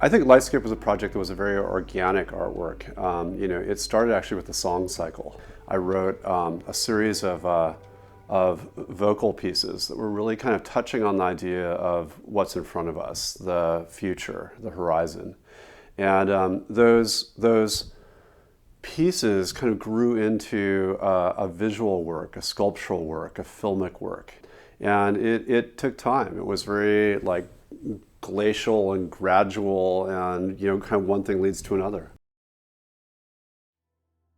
I think Lightscape was a project that was a very organic artwork. It started actually with the song cycle. I wrote a series of vocal pieces that were really kind of touching on the idea of what's in front of us, the future, the horizon. And those pieces kind of grew into a visual work, a sculptural work, a filmic work. And it took time. It was very like glacial and gradual, and kind of one thing leads to another.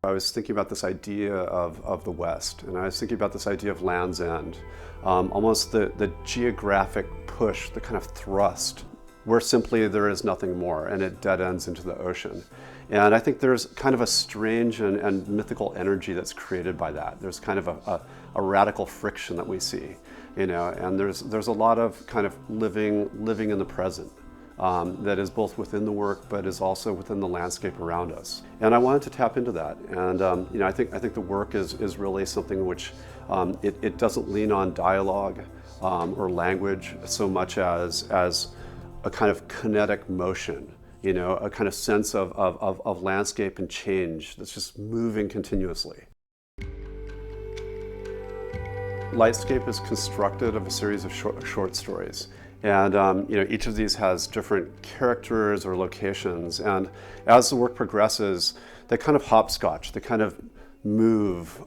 I was thinking about this idea of the West, and I was thinking about this idea of Land's End, almost the geographic push, the kind of thrust, where simply there is nothing more, and it dead ends into the ocean. And I think there's kind of a strange and mythical energy that's created by that. There's kind of a radical friction that we see, and there's a lot of kind of living in the present. That is both within the work, but is also within the landscape around us. And I wanted to tap into that. And I think the work is really something which it doesn't lean on dialogue or language so much as a kind of kinetic motion, a kind of sense of landscape and change that's just moving continuously. Lightscape is constructed of a series of short stories. And each of these has different characters or locations. And as the work progresses, they kind of hopscotch, they kind of move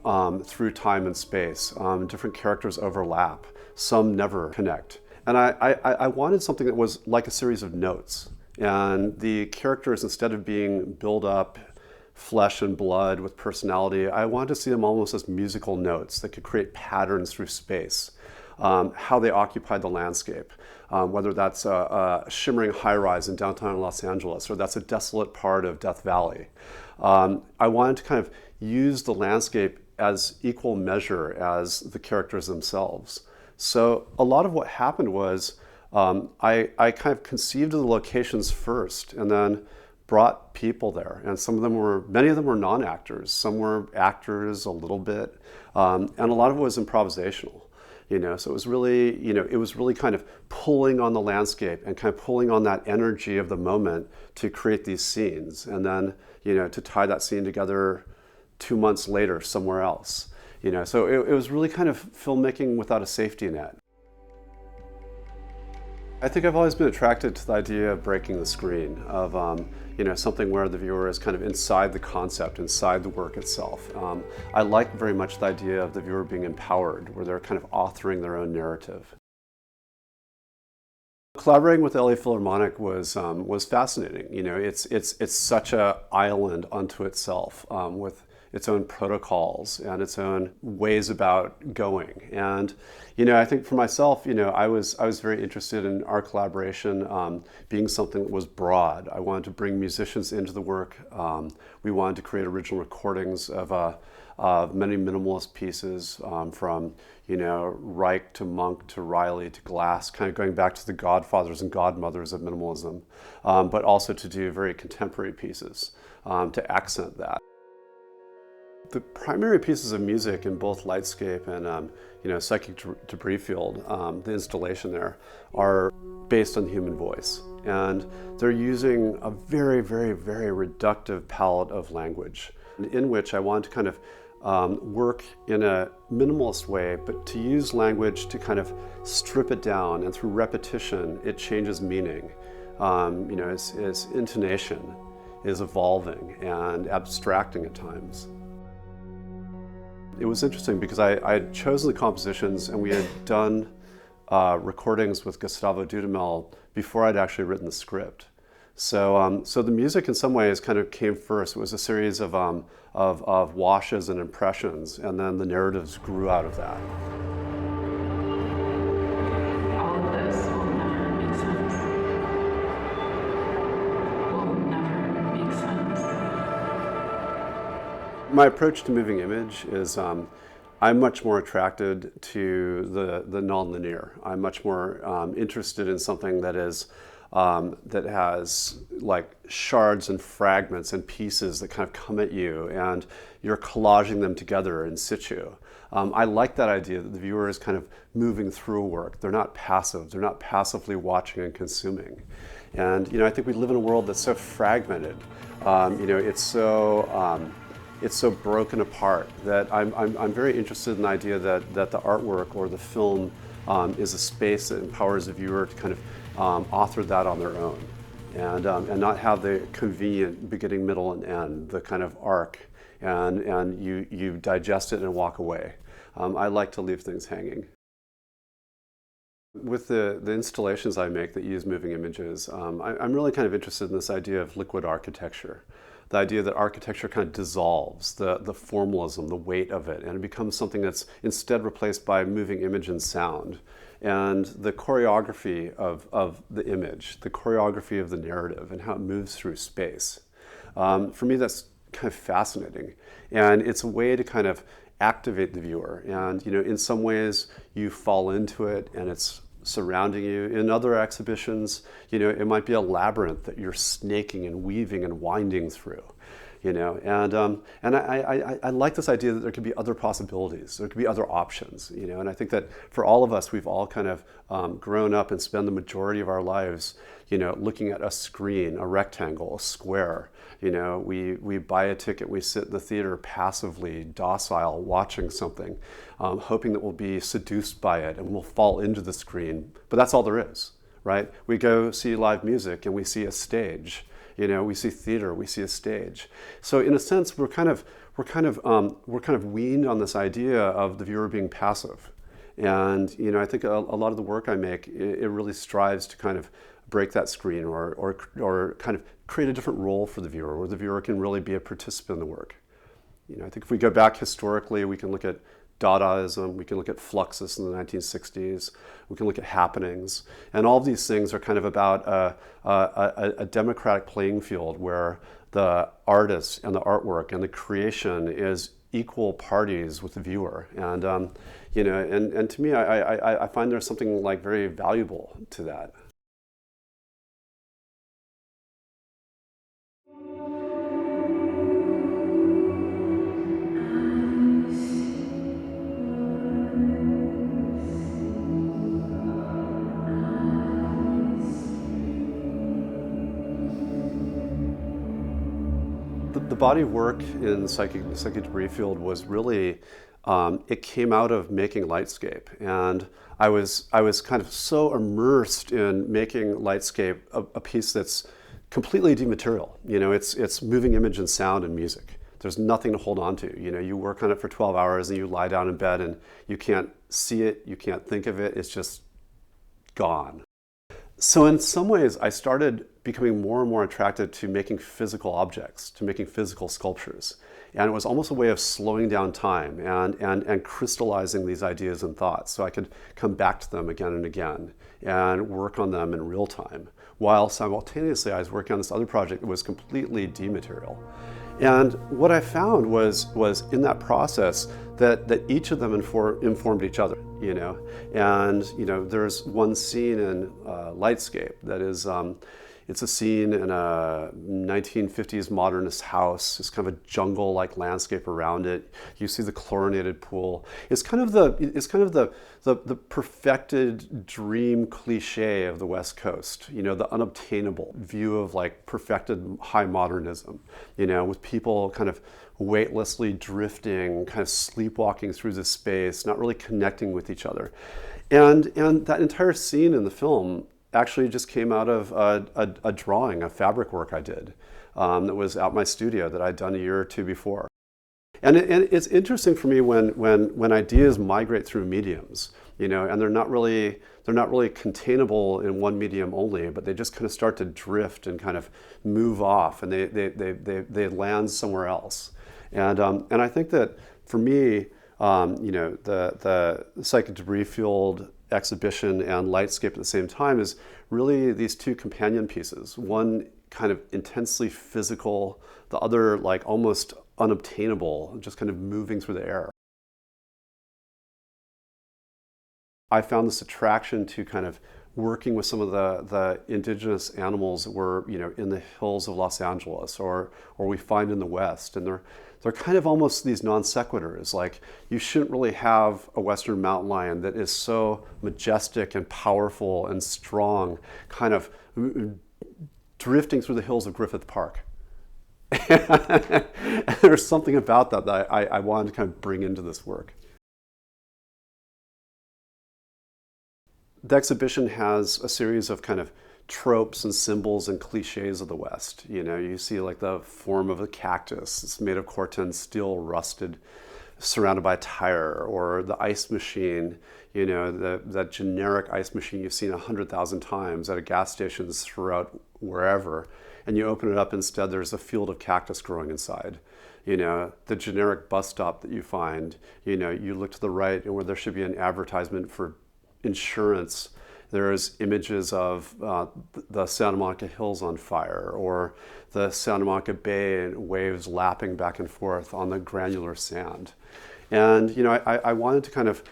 through time and space. Different characters overlap, some never connect. And I wanted something that was like a series of notes. And the characters, instead of being built up flesh and blood with personality, I wanted to see them almost as musical notes that could create patterns through space. How they occupy the landscape, whether that's a shimmering high-rise in downtown Los Angeles or that's a desolate part of Death Valley. I wanted to kind of use the landscape as equal measure as the characters themselves. So a lot of what happened was I kind of conceived of the locations first and then brought people there. And many of them were non-actors. Some were actors a little bit, and a lot of it was improvisational. So it was really kind of pulling on the landscape and kind of pulling on that energy of the moment to create these scenes, and then to tie that scene together 2 months later somewhere else. So it was really kind of filmmaking without a safety net. I think I've always been attracted to the idea of breaking the screen, of something where the viewer is kind of inside the concept, inside the work itself. I like very much the idea of the viewer being empowered, where they're kind of authoring their own narrative. Collaborating with LA Philharmonic was fascinating. It's such an island unto itself, with its own protocols and its own ways about going. And I think for myself, I was very interested in our collaboration being something that was broad. I wanted to bring musicians into the work. We wanted to create original recordings of many minimalist pieces, from Reich to Monk to Riley to Glass, kind of going back to the godfathers and godmothers of minimalism, but also to do very contemporary pieces to accent that. The primary pieces of music in both Lightscape and Psychic Debris Field, the installation there, are based on the human voice. And they're using a very, very, very reductive palette of language, in which I want to kind of work in a minimalist way, but to use language to kind of strip it down, and through repetition, it changes meaning. Its intonation is evolving and abstracting at times. It was interesting because I had chosen the compositions, and we had done recordings with Gustavo Dudamel before I'd actually written the script. So the music in some ways kind of came first. It was a series of washes and impressions, and then the narratives grew out of that. All of this will never make sense. Will never make sense. My approach to moving image is I'm much more attracted to the non-linear. I'm much more interested in something that has like shards and fragments and pieces that kind of come at you, and you're collaging them together in situ. I like that idea that the viewer is kind of moving through a work. They're not passive. They're not passively watching and consuming. And I think we live in a world that's so fragmented. It's so broken apart that I'm very interested in the idea that the artwork or the film is a space that empowers the viewer to kind of author that on their own, and not have the convenient beginning, middle, and end, the kind of arc, and you digest it and walk away. I like to leave things hanging. With the installations I make that use moving images, I'm really kind of interested in this idea of liquid architecture. The idea that architecture kind of dissolves the formalism, the weight of it, and it becomes something that's instead replaced by moving image and sound. And the choreography of the image, the choreography of the narrative, and how it moves through space. For me, that's kind of fascinating. And it's a way to kind of activate the viewer. And in some ways, you fall into it and it's surrounding you. In other exhibitions, it might be a labyrinth that you're snaking and weaving and winding through. And I like this idea that there could be other possibilities, there could be other options. And I think that for all of us, we've all kind of grown up and spend the majority of our lives, looking at a screen, a rectangle, a square. We buy a ticket, we sit in the theater passively, docile, watching something, hoping that we'll be seduced by it and we'll fall into the screen. But that's all there is, right? We go see live music and we see a stage. We see theater, we see a stage. So in a sense, we're kind of weaned on this idea of the viewer being passive. And I think a lot of the work I make, it really strives to kind of break that screen or kind of create a different role for the viewer, where the viewer can really be a participant in the work. I think if we go back historically, we can look at Dadaism, we can look at Fluxus in the 1960s, we can look at happenings, and all of these things are kind of about a democratic playing field where the artist and the artwork and the creation is equal parties with the viewer. And and to me, I find there's something like very valuable to that. The body of work in psychic debris field was really, it came out of making Lightscape. And I was kind of so immersed in making Lightscape a piece that's completely dematerial. It's moving image and sound and music. There's nothing to hold on to. You work on it for 12 hours and you lie down in bed and you can't see it, you can't think of it, it's just gone. So in some ways, I started becoming more and more attracted to making physical objects, to making physical sculptures. And it was almost a way of slowing down time and crystallizing these ideas and thoughts so I could come back to them again and again and work on them in real time, while simultaneously I was working on this other project that was completely dematerial. And what I found was in that process that each of them informed each other, And there's one scene in Lightscape that is, it's a scene in a 1950s modernist house. It's kind of a jungle-like landscape around it. You see the chlorinated pool. It's kind of the perfected dream cliche of the West Coast. The unobtainable view of like perfected high modernism. With people kind of weightlessly drifting, kind of sleepwalking through the space, not really connecting with each other. And that entire scene in the film actually just came out of a drawing, a fabric work I did that was at my studio that I'd done a year or two before. And it's interesting for me when ideas migrate through mediums, and they're not really containable in one medium only, but they just kind of start to drift and kind of move off, and they land somewhere else. And I think that for me, the psychic debris field exhibition and Lightscape at the same time is really these two companion pieces. One kind of intensely physical, the other like almost unobtainable, just kind of moving through the air. I found this attraction to kind of working with some of the indigenous animals that were in the hills of Los Angeles or we find in the West, and they're they're kind of almost these non sequiturs. Like, you shouldn't really have a Western mountain lion that is so majestic and powerful and strong, kind of drifting through the hills of Griffith Park. And there's something about that that I wanted to kind of bring into this work. The exhibition has a series of kind of tropes and symbols and cliches of the West. You know, you see like the form of a cactus. It's made of Corten steel, rusted, surrounded by a tire, or the ice machine, you know, that generic ice machine you've seen 100,000 times at a gas stations throughout wherever. And you open it up, instead there's a field of cactus growing inside. You know, the generic bus stop that you find, you know, you look to the right and where there should be an advertisement for insurance, there's images of the Santa Monica Hills on fire, or the Santa Monica Bay and waves lapping back and forth on the granular sand. And, you know, I wanted to kind of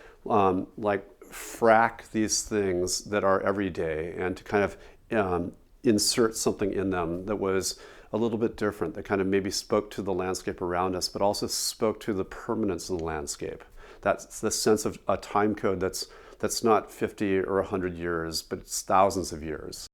like frack these things that are everyday, and to kind of insert something in them that was a little bit different, that kind of maybe spoke to the landscape around us, but also spoke to the permanence of the landscape. That's the sense of a time code that's not 50 or 100 years, but it's thousands of years.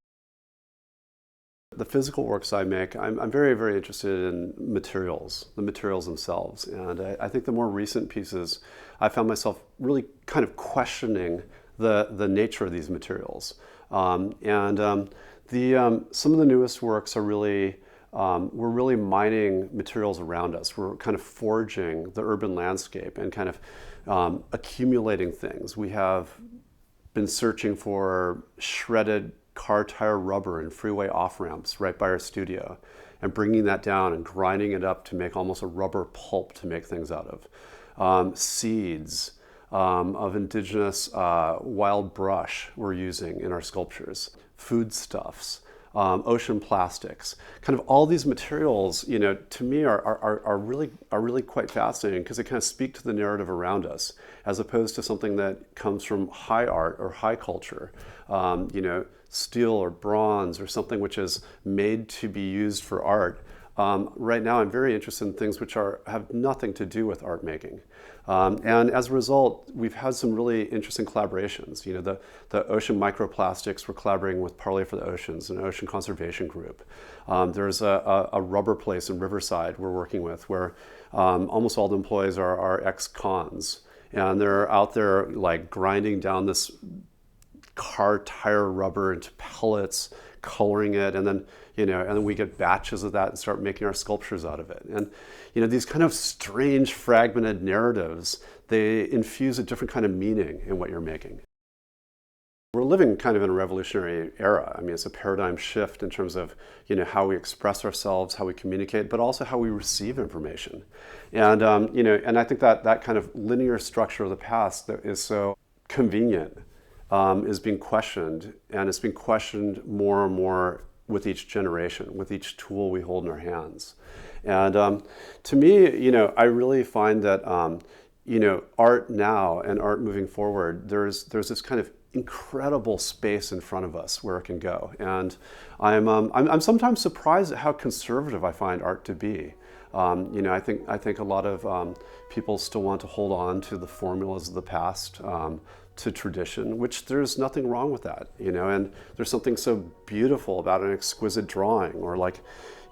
The physical works I make, I'm very, very interested in materials, the materials themselves. And I think the more recent pieces, I found myself really kind of questioning the nature of these materials. Some of the newest works are really, we're really mining materials around us. We're kind of forging the urban landscape and kind of accumulating things. We have been searching for shredded car tire rubber in freeway off-ramps right by our studio, and bringing that down and grinding it up to make almost a rubber pulp to make things out of. Seeds of indigenous wild brush we're using in our sculptures. Foodstuffs. Ocean plastics, kind of all these materials, you know, to me are really quite fascinating, because they kind of speak to the narrative around us, as opposed to something that comes from high art or high culture, you know, steel or bronze or something which is made to be used for art. Right now, I'm very interested in things which have nothing to do with art making. And as a result, we've had some really interesting collaborations. You know, the ocean microplastics, we're collaborating with Parley for the Oceans, an ocean conservation group. There's a rubber place in Riverside we're working with, where almost all the employees are ex-cons. And they're out there like grinding down this car tire rubber into pellets, coloring it, and then, you know, and then we get batches of that and start making our sculptures out of it. And, you know, these kind of strange fragmented narratives, they infuse a different kind of meaning in what you're making. We're living kind of in a revolutionary era. I mean, it's a paradigm shift in terms of, you know, how we express ourselves, how we communicate, but also how we receive information. And, you know, and I think that kind of linear structure of the past that is so convenient is being questioned, and it's being questioned more and more with each generation, with each tool we hold in our hands. And to me, you know, I really find that, you know, art now and art moving forward, there's this kind of incredible space in front of us where it can go. And I'm sometimes surprised at how conservative I find art to be. You know, I think a lot of people still want to hold on to the formulas of the past, to tradition, which there's nothing wrong with that, you know, and there's something so beautiful about an exquisite drawing, or like,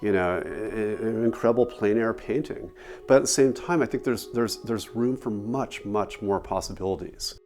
you know, an incredible plein air painting. But at the same time, I think there's room for much, much more possibilities.